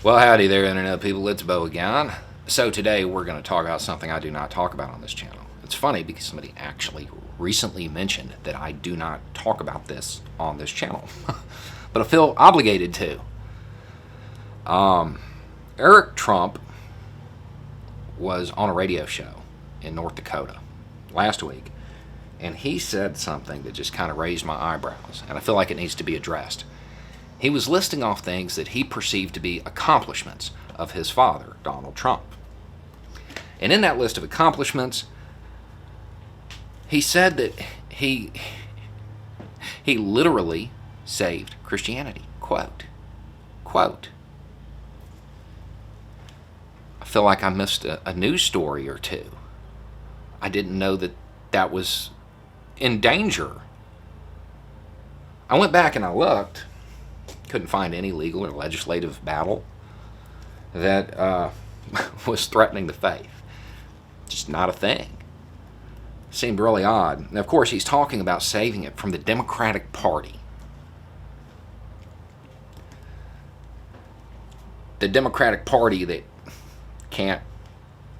Well, howdy there, Internet people. It's Bo again. So today we're going to talk about something I do not talk about on this channel. It's funny because somebody actually recently mentioned that I do not talk about this on this channel. But I feel obligated to. Eric Trump was on a radio show in North Dakota last week, and he said something that just kind of raised my eyebrows, and I feel like it needs to be addressed. He was listing off things that he perceived to be accomplishments of his father, Donald Trump. And in that list of accomplishments, he said that he literally saved Christianity. Quote. I feel like I missed a news story or two. I didn't know that that was in danger. I went back and I looked. Couldn't find any legal or legislative battle that was threatening the faith. Just not a thing. Seemed really odd. And of course, he's talking about saving it from the Democratic Party. The Democratic Party that can't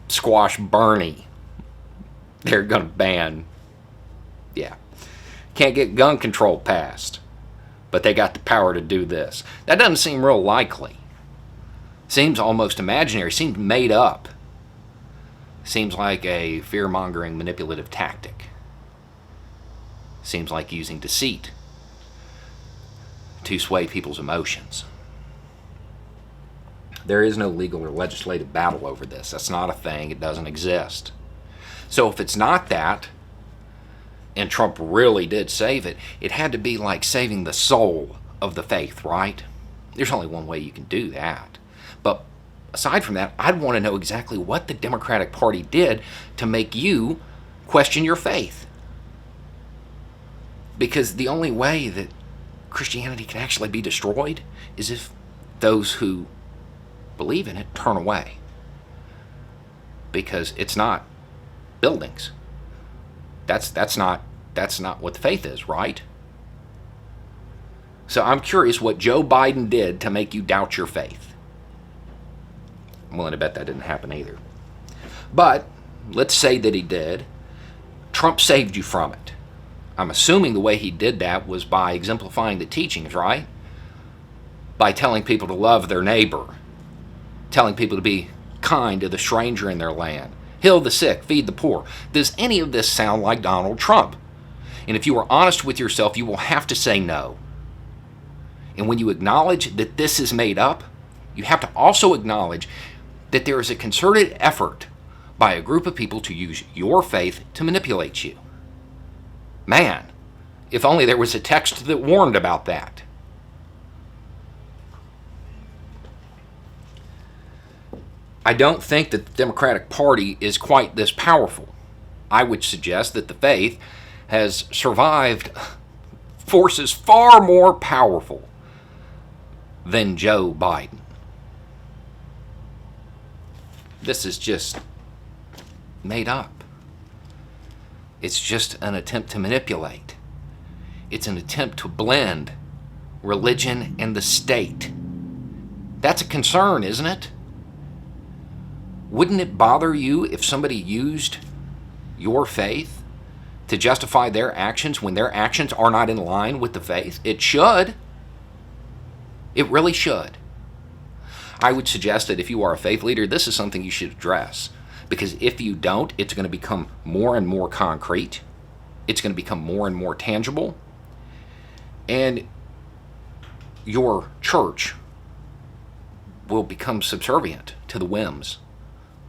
squash Bernie. They're going to ban. Yeah. Can't get gun control passed. But they got the power to do this. That doesn't seem real likely. Seems almost imaginary. Seems made up. Seems like a fear-mongering manipulative tactic. Seems like using deceit to sway people's emotions. There is no legal or legislative battle over this. That's not a thing. It doesn't exist. So if it's not that, and Trump really did save it, it had to be like saving the soul of the faith, right? There's only one way you can do that. But aside from that, I'd want to know exactly what the Democratic Party did to make you question your faith. Because the only way that Christianity can actually be destroyed is if those who believe in it turn away. Because it's not buildings. That's not what the faith is, right? So I'm curious what Joe Biden did to make you doubt your faith. I'm willing to bet that didn't happen either. But let's say that he did. Trump saved you from it. I'm assuming the way he did that was by exemplifying the teachings, right? By telling people to love their neighbor. Telling people to be kind to the stranger in their land. Heal the sick, feed the poor. Does any of this sound like Donald Trump? And if you are honest with yourself, you will have to say no. And when you acknowledge that this is made up, you have to also acknowledge that there is a concerted effort by a group of people to use your faith to manipulate you. Man, if only there was a text that warned about that. I don't think that the Democratic Party is quite this powerful. I would suggest that the faith has survived forces far more powerful than Joe Biden. This is just made up. It's just an attempt to manipulate. It's an attempt to blend religion and the state. That's a concern, isn't it? Wouldn't it bother you if somebody used your faith to justify their actions when their actions are not in line with the faith? It should. It really should. I would suggest that if you are a faith leader, this is something you should address. Because if you don't, it's going to become more and more concrete. It's going to become more and more tangible. And your church will become subservient to the whims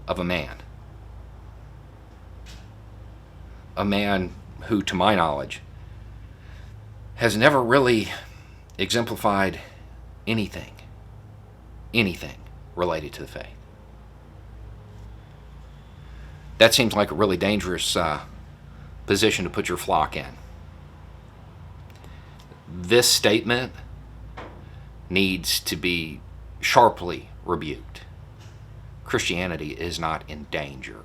of a man. A man who, to my knowledge, has never really exemplified anything related to the faith. That seems like a really dangerous position to put your flock in. This statement needs to be sharply rebuked. Christianity is not in danger.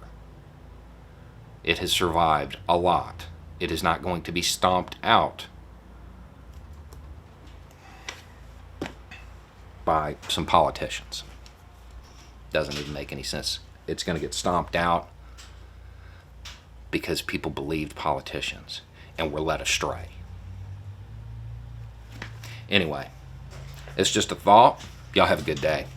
It has survived a lot. It is not going to be stomped out by some politicians. Doesn't even make any sense. It's going to get stomped out because people believed politicians and were led astray. Anyway, it's just a thought. Y'all have a good day.